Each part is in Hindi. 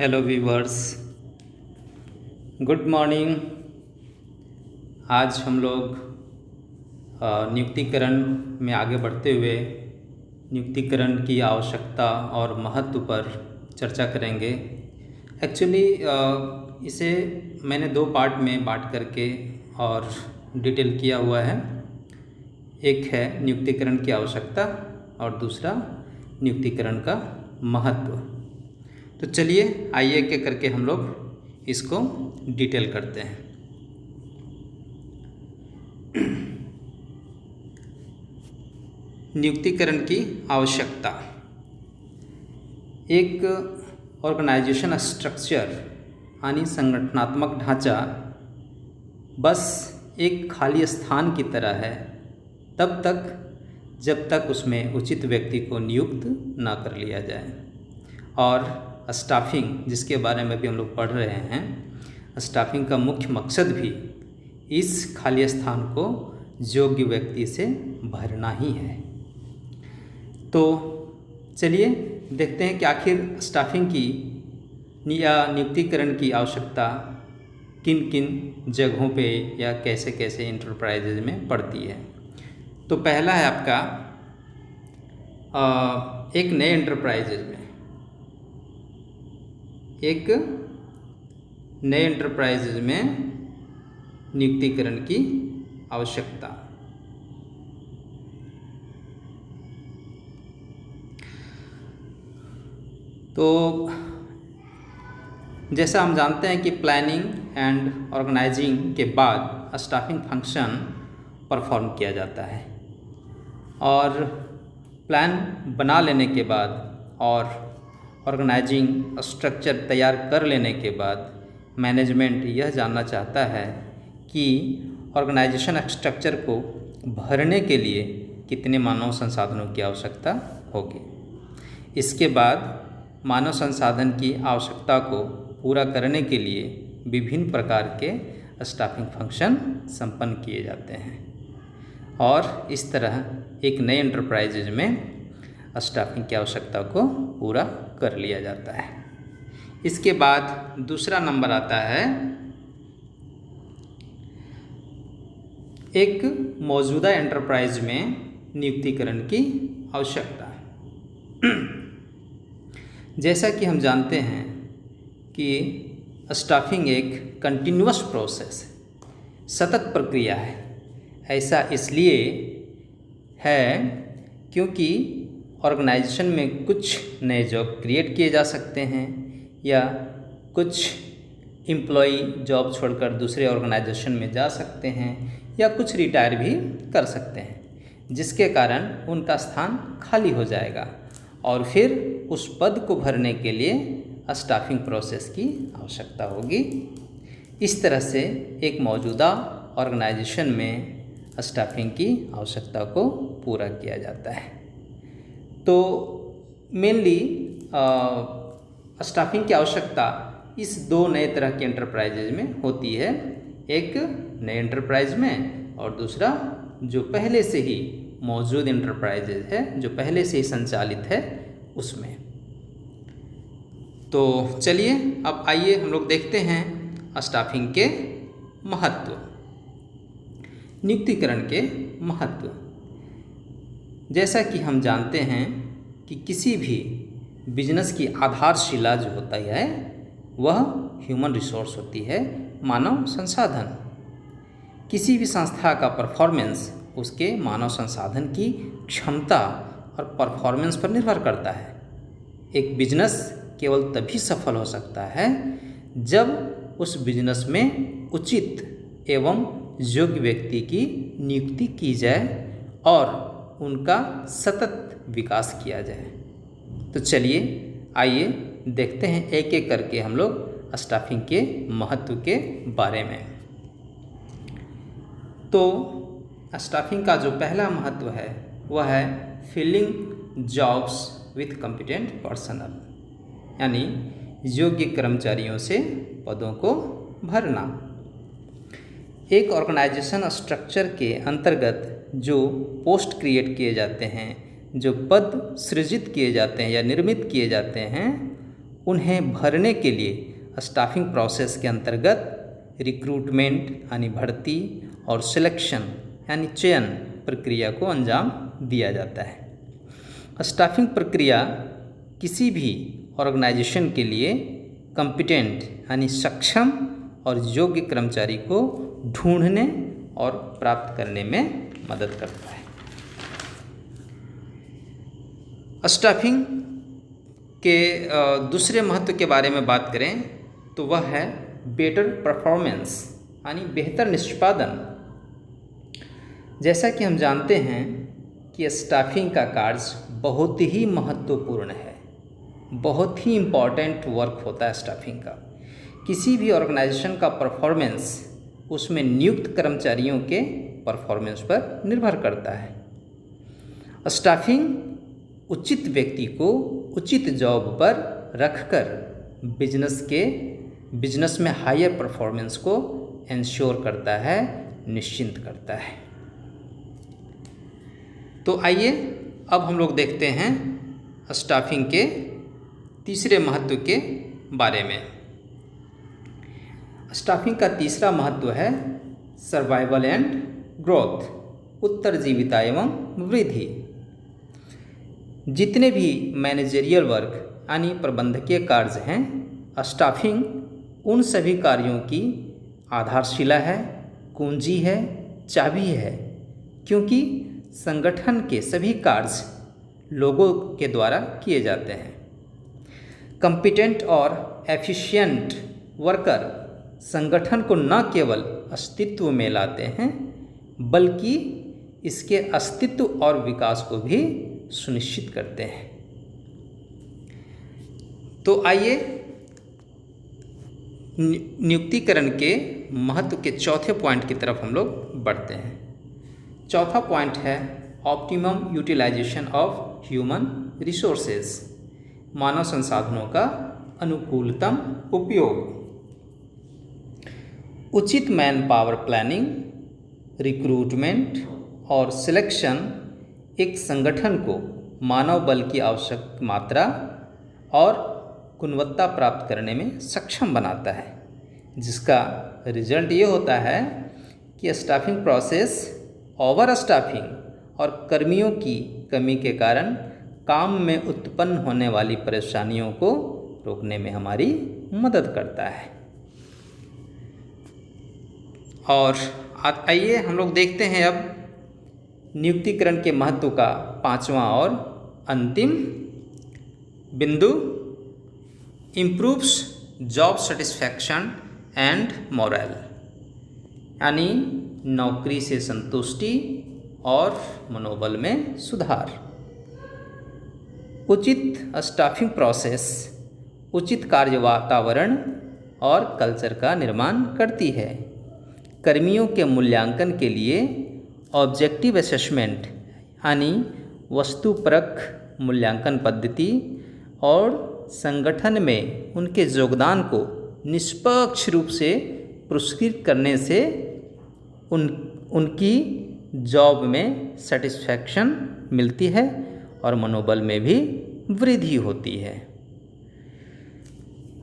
Hello viewers, good morning. आज हम लोग नियुक्तिकरण में आगे बढ़ते हुए नियुक्तिकरण की आवश्यकता और महत्व पर चर्चा करेंगे। एक्चुअली इसे मैंने दो पार्ट में बांट करके और डिटेल किया हुआ है। एक है नियुक्तिकरण की आवश्यकता और दूसरा नियुक्तिकरण का महत्व। तो चलिए आइए एक एक करके हम लोग इसको डिटेल करते हैं। नियुक्तिकरण की आवश्यकता। एक ऑर्गेनाइजेशन स्ट्रक्चर यानी संगठनात्मक ढांचा बस एक खाली स्थान की तरह है तब तक जब तक उसमें उचित व्यक्ति को नियुक्त ना कर लिया जाए। और स्टाफिंग, जिसके बारे में भी हम लोग पढ़ रहे हैं, स्टाफिंग का मुख्य मकसद भी इस खाली स्थान को योग्य व्यक्ति से भरना ही है। तो चलिए देखते हैं कि आखिर स्टाफिंग की या नियुक्तिकरण की आवश्यकता किन किन जगहों पे या कैसे कैसे इंटरप्राइजेज में पड़ती है। तो पहला है आपका एक नए इंटरप्राइजेज में नियुक्तिकरण की आवश्यकता। तो जैसा हम जानते हैं कि प्लानिंग एंड ऑर्गेनाइजिंग के बाद स्टाफिंग फंक्शन परफॉर्म किया जाता है। और प्लान बना लेने के बाद और ऑर्गेनाइजिंग स्ट्रक्चर तैयार कर लेने के बाद मैनेजमेंट यह जानना चाहता है कि ऑर्गेनाइजेशन स्ट्रक्चर को भरने के लिए कितने मानव संसाधनों की आवश्यकता होगी। इसके बाद मानव संसाधन की आवश्यकता को पूरा करने के लिए विभिन्न प्रकार के स्टाफिंग फंक्शन संपन्न किए जाते हैं। और इस तरह एक नए एंटरप्राइजेज में स्टाफिंग की आवश्यकता को पूरा कर लिया जाता है। इसके बाद दूसरा नंबर आता है एक मौजूदा एंटरप्राइज में नियुक्तिकरण की आवश्यकता। जैसा कि हम जानते हैं कि स्टाफिंग एक कंटिन्यूअस प्रोसेस है, सतत प्रक्रिया है। ऐसा इसलिए है क्योंकि ऑर्गेनाइजेशन में कुछ नए जॉब क्रिएट किए जा सकते हैं या कुछ एम्प्लॉई जॉब छोड़कर दूसरे ऑर्गेनाइजेशन में जा सकते हैं या कुछ रिटायर भी कर सकते हैं, जिसके कारण उनका स्थान खाली हो जाएगा और फिर उस पद को भरने के लिए स्टाफिंग प्रोसेस की आवश्यकता होगी। इस तरह से एक मौजूदा ऑर्गेनाइजेशन में स्टाफिंग की आवश्यकता को पूरा किया जाता है। तो मेनली स्टाफिंग की आवश्यकता इस दो नए तरह के एंटरप्राइजेज में होती है, एक नए एंटरप्राइज में और दूसरा जो पहले से ही मौजूद एंटरप्राइजेज है, जो पहले से ही संचालित है उसमें। तो चलिए अब आइए हम लोग देखते हैं स्टाफिंग के महत्व, नियुक्तिकरण के महत्व। जैसा कि हम जानते हैं कि किसी भी बिजनेस की आधारशिला जो होता है वह ह्यूमन रिसोर्स होती है, मानव संसाधन। किसी भी संस्था का परफॉर्मेंस उसके मानव संसाधन की क्षमता और परफॉर्मेंस पर निर्भर करता है। एक बिजनेस केवल तभी सफल हो सकता है जब उस बिजनेस में उचित एवं योग्य व्यक्ति की नियुक्ति की जाए और उनका सतत विकास किया जाए। तो चलिए आइए देखते हैं एक एक करके हम लोग स्टाफिंग के महत्व के बारे में। तो स्टाफिंग का जो पहला महत्व है वह है filling jobs with competent personnel, यानी योग्य कर्मचारियों से पदों को भरना। एक ऑर्गेनाइजेशन स्ट्रक्चर के अंतर्गत जो पोस्ट क्रिएट किए जाते हैं, जो पद सृजित किए जाते हैं या निर्मित किए जाते हैं, उन्हें भरने के लिए स्टाफिंग प्रोसेस के अंतर्गत रिक्रूटमेंट यानी भर्ती और सिलेक्शन यानी चयन प्रक्रिया को अंजाम दिया जाता है। स्टाफिंग प्रक्रिया किसी भी ऑर्गेनाइजेशन के लिए कॉम्पिटेंट यानी सक्षम और योग्य कर्मचारी को ढूंढने और प्राप्त करने में मदद करता है। स्टाफिंग के दूसरे महत्व के बारे में बात करें तो वह है बेटर परफॉर्मेंस यानी बेहतर निष्पादन। जैसा कि हम जानते हैं कि स्टाफिंग का कार्य बहुत ही महत्वपूर्ण है, बहुत ही इम्पॉर्टेंट वर्क होता है स्टाफिंग का। किसी भी ऑर्गेनाइजेशन का परफॉर्मेंस उसमें नियुक्त कर्मचारियों के परफॉर्मेंस पर निर्भर करता है। स्टाफिंग उचित व्यक्ति को उचित जॉब पर रखकर बिजनेस में हायर परफॉर्मेंस को इंश्योर करता है, निश्चिंत करता है। तो आइए अब हम लोग देखते हैं स्टाफिंग के तीसरे महत्व के बारे में। स्टाफिंग का तीसरा महत्व है सर्वाइवल एंड ग्रोथ, उत्तरजीविता एवं वृद्धि। जितने भी मैनेजरियल वर्क यानी प्रबंधकीय कार्य हैं, स्टाफिंग उन सभी कार्यों की आधारशिला है, कुंजी है, चाबी है, क्योंकि संगठन के सभी कार्य लोगों के द्वारा किए जाते हैं। कॉम्पिटेंट और एफिशिएंट वर्कर संगठन को न केवल अस्तित्व में लाते हैं बल्कि इसके अस्तित्व और विकास को भी सुनिश्चित करते हैं। तो आइए नियुक्तिकरण के महत्व के चौथे पॉइंट की तरफ हम लोग बढ़ते हैं। चौथा पॉइंट है optimum utilisation of human resources, मानव संसाधनों का अनुकूलतम उपयोग। उचित मैन पावर प्लानिंग, रिक्रूटमेंट और सिलेक्शन एक संगठन को मानव बल की आवश्यक मात्रा और गुणवत्ता प्राप्त करने में सक्षम बनाता है, जिसका रिजल्ट ये होता है कि स्टाफिंग प्रोसेस ओवर स्टाफिंग और कर्मियों की कमी के कारण काम में उत्पन्न होने वाली परेशानियों को रोकने में हमारी मदद करता है। और आइए हम लोग देखते हैं अब नियुक्तिकरण के महत्व का पांचवा और अंतिम बिंदु, improves job satisfaction and moral, यानी नौकरी से संतुष्टि और मनोबल में सुधार। उचित स्टाफिंग प्रोसेस उचित कार्य वातावरण और कल्चर का निर्माण करती है। कर्मियों के मूल्यांकन के लिए ऑब्जेक्टिव असेसमेंट यानी वस्तुपरक मूल्यांकन पद्धति और संगठन में उनके योगदान को निष्पक्ष रूप से पुरस्कृत करने से उनकी जॉब में सेटिस्फैक्शन मिलती है और मनोबल में भी वृद्धि होती है।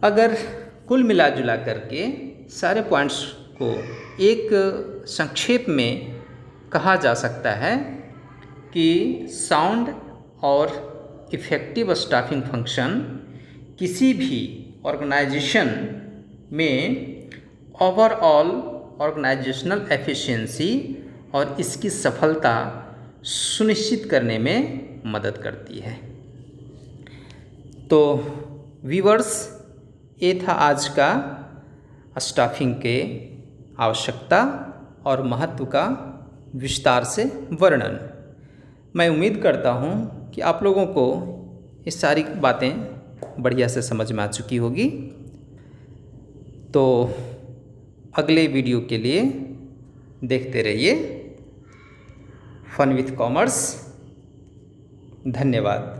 अगर कुल मिला जुला करके सारे पॉइंट्स को एक संक्षेप में कहा जा सकता है कि साउंड और इफ़ेक्टिव स्टाफिंग फंक्शन किसी भी ऑर्गेनाइजेशन में ओवरऑल ऑर्गेनाइजेशनल एफिशिएंसी और इसकी सफलता सुनिश्चित करने में मदद करती है। तो व्यूअर्स, ये था आज का स्टाफिंग के आवश्यकता और महत्व का विस्तार से वर्णन। मैं उम्मीद करता हूँ कि आप लोगों को ये सारी बातें बढ़िया से समझ में आ चुकी होगी। तो अगले वीडियो के लिए देखते रहिए फन विथ कॉमर्स। धन्यवाद।